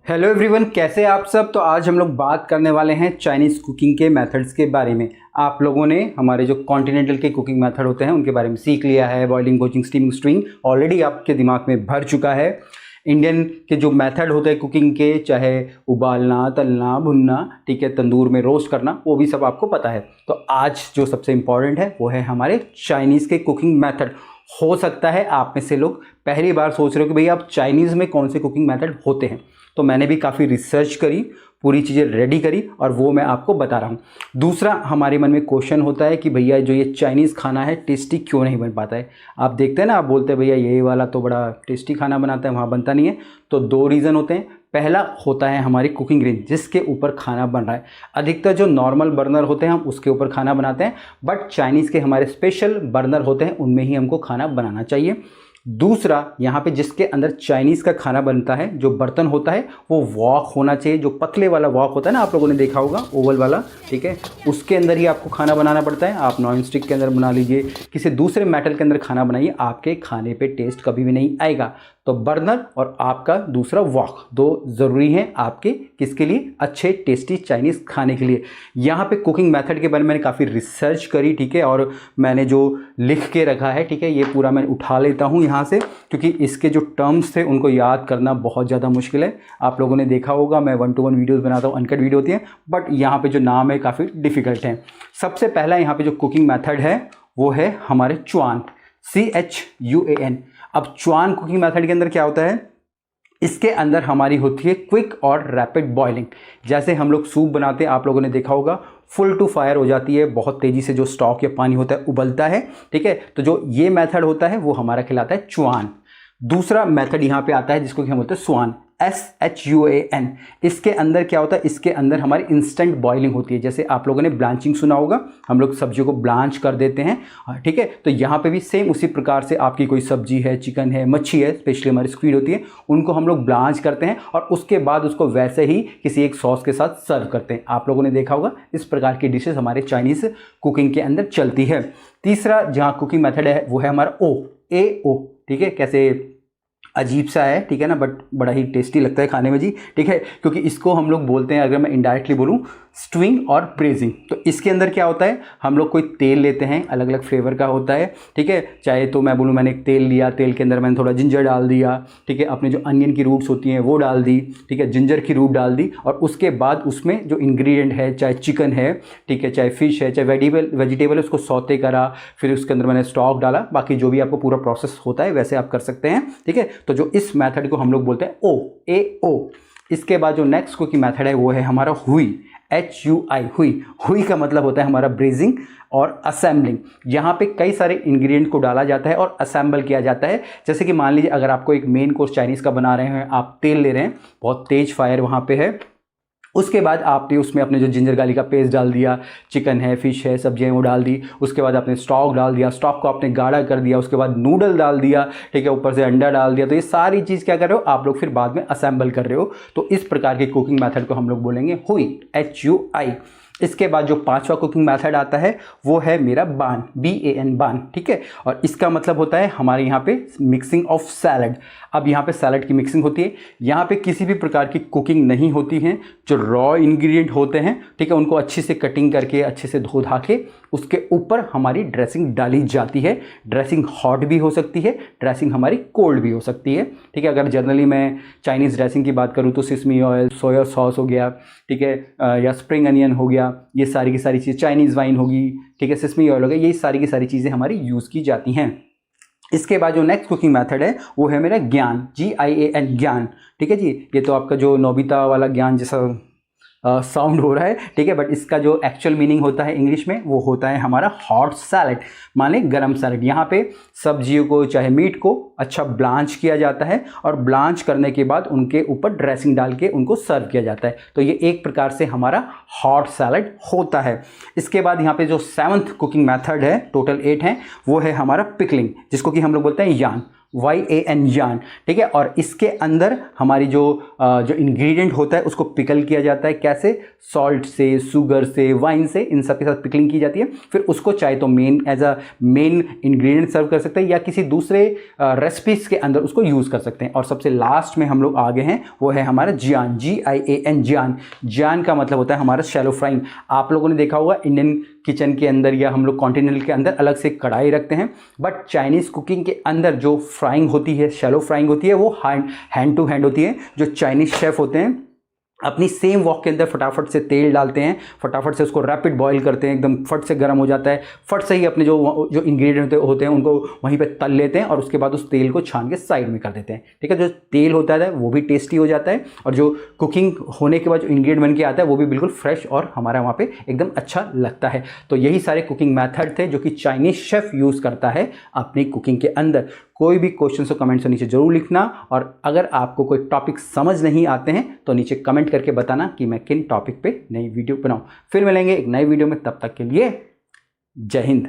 Hello everyone, कैसे आप सब। तो आज हम लोग बात करने वाले हैं चाइनीज़ कुकिंग के मेथड्स के बारे में। आप लोगों ने हमारे जो कॉन्टिनेंटल के कुकिंग मेथड होते हैं उनके बारे में सीख लिया है। बॉइलिंग, पोचिंग, स्टीमिंग, स्ट्यूइंग ऑलरेडी आपके दिमाग में भर चुका है। इंडियन के जो मेथड होते हैं कुकिंग के, चाहे उबालना, तलना, भुनना, ठीक है, तंदूर में रोस्ट करना, वो भी सब आपको पता है। तो आज जो सबसे इम्पॉर्टेंट है वो है हमारे चाइनीज़ के कुकिंग मेथड। हो सकता है आप में से लोग पहली बार सोच रहे हो कि भैया आप चाइनीज़ में कौन से कुकिंग मेथड होते हैं। तो मैंने भी काफ़ी रिसर्च करी, पूरी चीज़ें रेडी करी और वो मैं आपको बता रहा हूँ। दूसरा, हमारे मन में क्वेश्चन होता है कि भैया जो ये चाइनीज़ खाना है टेस्टी क्यों नहीं बन पाता है। आप देखते हैं ना, आप बोलते हैं भैया ये वाला तो बड़ा टेस्टी खाना बनाता है, वहाँ बनता नहीं है। तो दो रीज़न होते हैं। पहला होता है हमारी कुकिंग रेंज, जिसके ऊपर खाना बन रहा है। अधिकतर जो नॉर्मल बर्नर होते हैं हम उसके ऊपर खाना बनाते हैं, बट चाइनीज़ के हमारे स्पेशल बर्नर होते हैं, उनमें ही हमको खाना बनाना चाहिए। दूसरा, यहाँ पे जिसके अंदर चाइनीज़ का खाना बनता है, जो बर्तन होता है वो वॉक होना चाहिए। जो पतले वाला वॉक होता है ना, आप लोगों ने देखा होगा, ओवल वाला, ठीक है, उसके अंदर ही आपको खाना बनाना पड़ता है। आप नॉन स्टिक के अंदर बना लीजिए, किसी दूसरे मेटल के अंदर खाना बनाइए, आपके खाने पे टेस्ट कभी भी नहीं आएगा। तो बर्नर और आपका दूसरा वॉक, दो ज़रूरी हैं आपके, किसके लिए? अच्छे टेस्टी चाइनीज़ खाने के लिए। यहाँ पे कुकिंग मेथड के बारे में मैंने काफ़ी रिसर्च करी, ठीक है, और मैंने जो लिख के रखा है, ठीक है, ये पूरा मैं उठा लेता हूँ यहाँ से, क्योंकि इसके जो टर्म्स थे उनको याद करना बहुत ज़्यादा मुश्किल है। आप लोगों ने देखा होगा मैं 1-to-1 वीडियोज़ बनाता हूँ, अनकट वीडियो होती है, बट यहाँ पर जो नाम है काफ़ी डिफ़िकल्ट है। सबसे पहला यहाँ पर जो कुकिंग मैथड है वो है हमारे च्वान, CHUAN। अब च्वान कुकिंग मेथड के अंदर क्या होता है, इसके अंदर हमारी होती है क्विक और रैपिड बॉइलिंग। जैसे हम लोग सूप बनाते हैं, आप लोगों ने देखा होगा, फुल टू फायर हो जाती है, बहुत तेज़ी से जो स्टॉक या पानी होता है उबलता है, ठीक है। तो जो ये मेथड होता है वो हमारा कहलाता है च्वान। दूसरा मेथड यहाँ पे आता है जिसको कि हम बोलते हैं स्वान, SHUAN। इसके अंदर क्या होता है, इसके अंदर हमारी इंस्टेंट बॉइलिंग होती है। जैसे आप लोगों ने ब्लांचिंग सुना होगा, हम लोग सब्जियों को ब्लांच कर देते हैं, ठीक है। तो यहाँ पे भी सेम उसी प्रकार से आपकी कोई सब्जी है, चिकन है, मच्छी है, स्पेशली हमारी स्क्वीड होती है, उनको हम लोग ब्लांच करते हैं और उसके बाद उसको वैसे ही किसी एक सॉस के साथ सर्व करते हैं। आप लोगों ने देखा होगा, इस प्रकार की डिशेज हमारे चाइनीज़ कुकिंग के अंदर चलती है। तीसरा जहाँ कुकिंग मेथड है वो है हमारा AO, ठीक है। कैसे अजीब सा है, ठीक है ना, बट बड़ा ही टेस्टी लगता है खाने में जी, ठीक है, क्योंकि इसको हम लोग बोलते हैं, अगर मैं इनडायरेक्टली बोलूँ, स्ट्यूइंग और ब्रेजिंग। तो इसके अंदर क्या होता है, हम लोग कोई तेल लेते हैं, अलग अलग फ्लेवर का होता है, ठीक है। चाहे तो मैं बोलूँ मैंने एक तेल लिया, तेल के अंदर मैंने थोड़ा जिंजर डाल दिया, ठीक है, अपने जो अनियन की रूट्स होती हैं वो डाल दी, ठीक है, जिंजर की रूट डाल दी, और उसके बाद उसमें जो इंग्रेडिएंट है, चाहे चिकन है, ठीक है, चाहे फिश है, चाहे वेजिटेबल है, उसको सौते करा, फिर उसके अंदर मैंने स्टॉक डाला। बाकी जो भी आपको पूरा प्रोसेस होता है वैसे आप कर सकते हैं, ठीक है। तो जो इस मेथड को हम लोग बोलते हैं AO। इसके बाद जो नेक्स्ट कुकिंग मेथड है वो है हमारा हुई, HUI। हुई का मतलब होता है हमारा ब्रेजिंग और असेंबलिंग। यहाँ पे कई सारे इंग्रेडिएंट को डाला जाता है और असेंबल किया जाता है। जैसे कि मान लीजिए अगर आपको एक मेन कोर्स चाइनीज़ का बना रहे हैं, आप तेल ले रहे हैं, बहुत तेज फायर वहाँ पे है, उसके बाद आपने उसमें अपने जो जिंजर गार्लिक का पेस्ट डाल दिया, चिकन है, फिश है, सब्जियाँ वो डाल दी, उसके बाद आपने स्टॉक डाल दिया, स्टॉक को आपने गाढ़ा कर दिया, उसके बाद नूडल डाल दिया, ठीक है, ऊपर से अंडा डाल दिया। तो ये सारी चीज़ क्या कर रहे हो आप लोग, फिर बाद में असेंबल कर रहे हो। तो इस प्रकार के कुकिंग मेथड को हम लोग बोलेंगे हुई, HUI। इसके बाद जो पांचवा कुकिंग मेथड आता है वो है मेरा बान, BAN, बान, ठीक है। और इसका मतलब होता है हमारे यहाँ पे मिक्सिंग ऑफ सैलड। अब यहाँ पे सैलड की मिक्सिंग होती है, यहाँ पे किसी भी प्रकार की कुकिंग नहीं होती है। जो रॉ इंग्रेडिएंट होते हैं, ठीक है, उनको अच्छे से कटिंग करके, अच्छे से धो धा के उसके ऊपर हमारी ड्रेसिंग डाली जाती है। ड्रेसिंग हॉट भी हो सकती है, ड्रेसिंग हमारी कोल्ड भी हो सकती है, ठीक है। अगर जनरली मैं चाइनीज़ ड्रेसिंग की बात करूँ तो सिसमी ऑयल, सोया सॉस हो गया, ठीक है, या स्प्रिंग अनियन हो गया, ये सारी की सारी चीज़, चाइनीज़ वाइन होगी, ठीक है, सिसमी ऑयल हो गया, ये सारी की सारी चीज़ें हमारी यूज़ की जाती हैं। इसके बाद जो नेक्स्ट कुकिंग मेथड है वो है मेरा ज्ञान, GIAN, ज्ञान, ठीक है जी। ये तो आपका जो नोबिता वाला ज्ञान जैसा साउंड हो रहा है, ठीक है, बट इसका जो एक्चुअल मीनिंग होता है इंग्लिश में वो होता है हमारा हॉट सैलड, माने गरम सैलड। यहाँ पे सब्जियों को, चाहे मीट को अच्छा ब्लांच किया जाता है और ब्लांच करने के बाद उनके ऊपर ड्रेसिंग डाल के उनको सर्व किया जाता है। तो ये एक प्रकार से हमारा हॉट सैलड होता है। इसके बाद यहाँ पे जो 7th कुकिंग मेथड है, टोटल 8 है, वो है हमारा पिकलिंग, जिसको कि हम लोग बोलते हैं यान। YAN यान, ठीक है। और इसके अंदर हमारी जो इंग्रेडिएंट होता है उसको पिकल किया जाता है। कैसे? सॉल्ट से, शुगर से, वाइन से, इन सब के साथ पिकलिंग की जाती है। फिर उसको चाहे तो एज अ मेन इंग्रेडिएंट सर्व कर सकते हैं या किसी दूसरे रेसिपीज के अंदर उसको यूज कर सकते हैं। और सबसे लास्ट में हम लोग आगे हैं वो है हमारा जियान, GIAN, जियान। जियान का मतलब होता है हमारा शैलो फ्राइंग। आप लोगों ने देखा होगा इंडियन किचन के अंदर या हम लोग कॉन्टिनेंटल के अंदर अलग से कढ़ाई रखते हैं, बट चाइनीज़ कुकिंग के अंदर जो फ्राइंग होती है, शैलो फ्राइंग होती है, वो हैंड टू हैंड होती है। जो चाइनीज़ शेफ होते हैं अपनी सेम वॉक के अंदर फटाफट से तेल डालते हैं, फटाफट से उसको रैपिड बॉईल करते हैं, एकदम फट से गर्म हो जाता है, फट से ही अपने जो इंग्रेडिएंट होते हैं उनको वहीं पे तल लेते हैं और उसके बाद उस तेल को छान के साइड में कर देते हैं, ठीक है। जो तेल होता है वो भी टेस्टी हो जाता है और जो कुकिंग होने के बाद जो इंग्रेडिएंट बन के आता है वो भी बिल्कुल फ्रेश और हमारा वहाँ पे एकदम अच्छा लगता है। तो यही सारे कुकिंग मैथड थे जो कि चाइनीज़ शेफ यूज़ करता है अपनी कुकिंग के अंदर। कोई भी क्वेश्चन हो कमेंट से नीचे जरूर लिखना, और अगर आपको कोई टॉपिक समझ नहीं आते हैं तो नीचे कमेंट करके बताना कि मैं किन टॉपिक पे नई वीडियो बनाऊं। फिर मिलेंगे एक नई वीडियो में, तब तक के लिए जय हिंद।